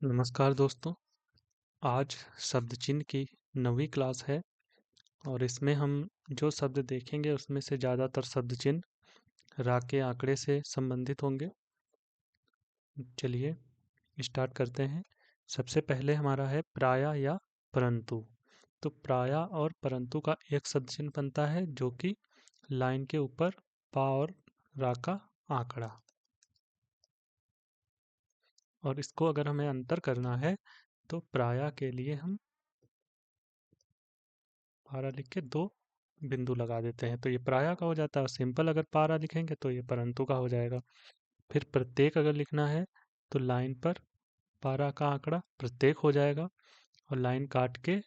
नमस्कार दोस्तों। आज शब्द चिन्ह की 9वीं क्लास है और इसमें हम जो शब्द देखेंगे उसमें से ज़्यादातर शब्द चिन्ह रा के आंकड़े से संबंधित होंगे। चलिए स्टार्ट करते हैं। सबसे पहले हमारा है प्रायः या परंतु। तो प्रायः और परंतु का एक शब्द चिन्ह बनता है जो कि लाइन के ऊपर पा और रा का आंकड़ा। और इसको अगर हमें अंतर करना है तो प्रायः के लिए हम पारा लिख के दो बिंदु लगा देते हैं तो ये प्रायः का हो जाता है। और सिंपल अगर पारा लिखेंगे तो ये परंतु का हो जाएगा। फिर प्रत्येक अगर लिखना है तो लाइन पर पारा का आंकड़ा प्रत्येक हो जाएगा और लाइन काट के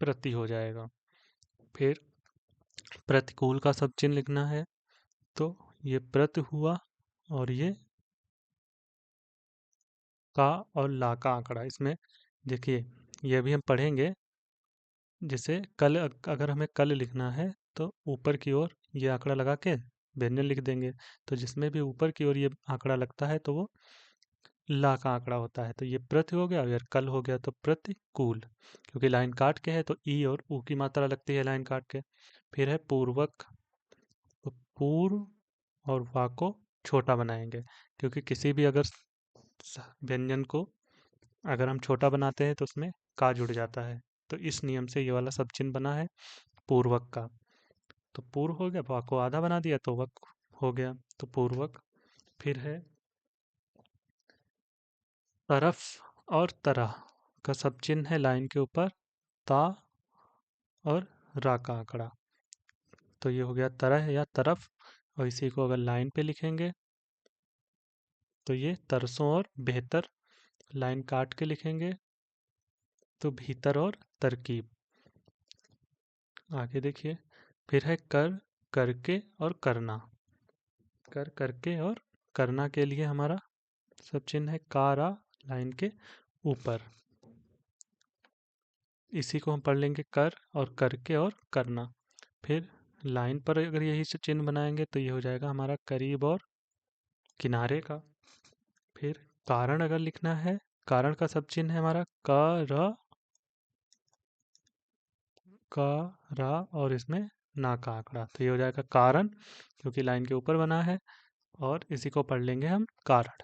प्रति हो जाएगा। फिर प्रतिकूल का सब चिन्ह लिखना है तो ये प्रति हुआ और ये का और ला का आंकड़ा। इसमें देखिए ये भी हम पढ़ेंगे। जैसे कल अगर हमें कल लिखना है तो ऊपर की ओर ये आंकड़ा लगा के व्यंजन लिख देंगे। तो जिसमें भी ऊपर की ओर ये आंकड़ा लगता है तो वो ला का आंकड़ा होता है। तो ये प्रति हो गया। अगर कल हो गया तो प्रतिकूल, क्योंकि लाइन काट के है तो ई और ऊ की मात्रा लगती है लाइन काट के। फिर है पूर्वक। तो पूर्व और वा को छोटा बनाएंगे, क्योंकि किसी भी अगर व्यंजन को अगर हम छोटा बनाते हैं तो उसमें का जुड़ जाता है। तो इस नियम से ये वाला सब चिन्ह बना है पूर्वक का। तो पूर्व हो गया, वा को आधा बना दिया तो वक हो गया, तो पूर्वक। फिर है तरफ और तरह का सब चिन्ह है लाइन के ऊपर ता और रा का आंकड़ा। तो ये हो गया तरह या तरफ। और इसी को अगर लाइन पे लिखेंगे तो ये तरसों और बेहतर। लाइन काट के लिखेंगे तो भीतर और तरकीब। आगे देखिए। फिर है कर, करके और करना। कर, करके और करना के लिए हमारा सब चिन्ह है कारा लाइन के ऊपर। इसी को हम पढ़ लेंगे कर और करके और करना। फिर लाइन पर अगर यही चिन्ह बनाएंगे तो ये हो जाएगा हमारा करीब और किनारे का। फिर कारण अगर लिखना है, कारण का सब चिन्ह है हमारा क र और इसमें ना का आंकड़ा। तो ये हो जाएगा कारण, क्योंकि लाइन के ऊपर बना है। और इसी को पढ़ लेंगे हम कारण।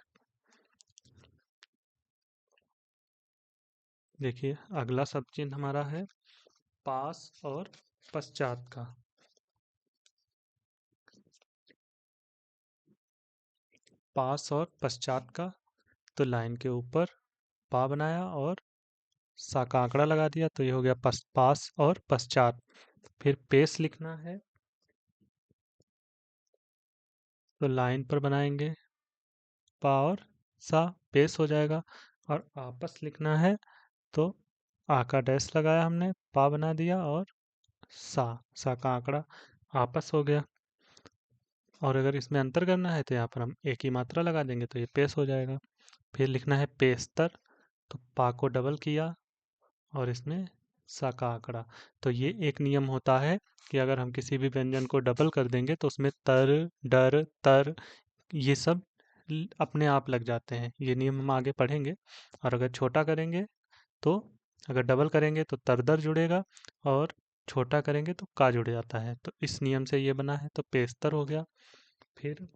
देखिए अगला सब चिन्ह हमारा है पास और पश्चात का। पास और पश्चात का। तो लाइन के ऊपर पा बनाया और सा का आंकड़ा लगा दिया तो ये हो गया पास और पश्चात। फिर पेश लिखना है तो लाइन पर बनाएंगे पा और सा, पेश हो जाएगा। और आपस लिखना है तो आ का डैश लगाया हमने, पा बना दिया और सा का आंकड़ा आपस हो गया। और अगर इसमें अंतर करना है तो यहाँ पर हम एक ही मात्रा लगा देंगे तो ये पेश हो जाएगा। फिर लिखना है पेस्तर। तो पा को डबल किया और इसमें सा का आंकड़ा। तो ये एक नियम होता है कि अगर हम किसी भी व्यंजन को डबल कर देंगे तो उसमें तर, डर, तर ये सब अपने आप लग जाते हैं। ये नियम हम आगे पढ़ेंगे। और अगर छोटा करेंगे तो अगर डबल करेंगे तो तरदर जुड़ेगा और छोटा करेंगे तो का जुड़ जाता है। तो इस नियम से ये बना है। तो पेस्तर हो गया। फिर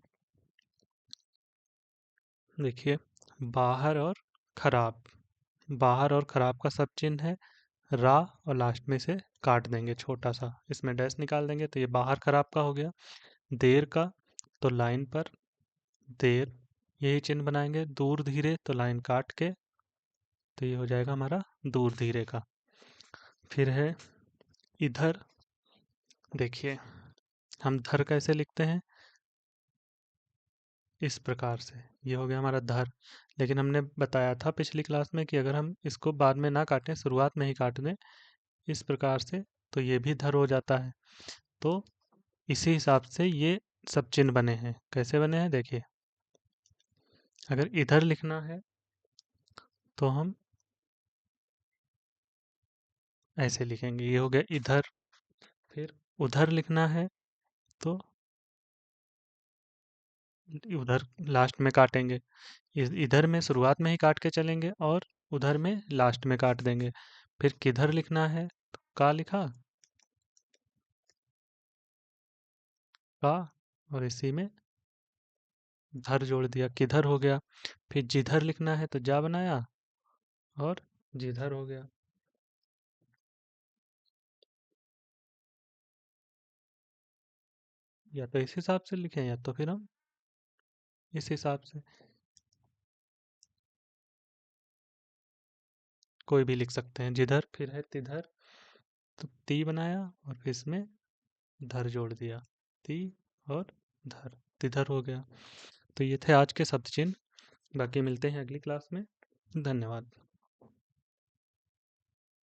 देखिए बाहर और खराब। बाहर और खराब का सब चिन्ह है रा और लास्ट में से काट देंगे छोटा सा, इसमें डैश निकाल देंगे तो ये बाहर खराब का हो गया। देर का। तो लाइन पर देर यही चिन्ह बनाएंगे। दूर धीरे तो लाइन काट के तो ये हो जाएगा हमारा दूर धीरे का। फिर है इधर। देखिए हम धर कैसे लिखते हैं, इस प्रकार से। ये हो गया हमारा धर। लेकिन हमने बताया था पिछली क्लास में कि अगर हम इसको बाद में ना काटें, शुरुआत में ही काट दें इस प्रकार से, तो ये भी धर हो जाता है। तो इसी हिसाब से ये सब चिन्ह बने हैं। कैसे बने हैं देखिए। अगर इधर लिखना है तो हम ऐसे लिखेंगे, ये हो गया इधर। फिर उधर लिखना है तो उधर लास्ट में काटेंगे। इधर में शुरुआत में ही काट के चलेंगे और उधर में लास्ट में काट देंगे। फिर किधर लिखना है तो का लिखा, का, और इसी में धर जोड़ दिया, किधर हो गया। फिर जिधर लिखना है तो जा बनाया और जिधर हो गया। या तो इस हिसाब से लिखें या तो फिर हम इस हिसाब से कोई भी लिख सकते हैं। जिधर फिर है तिधर, तो ती बनाया और फिर इसमें धर जोड़ दिया, ती और धर, तिधर हो गया। तो ये थे आज के शब्द चिन्ह। बाकी मिलते हैं अगली क्लास में। धन्यवाद।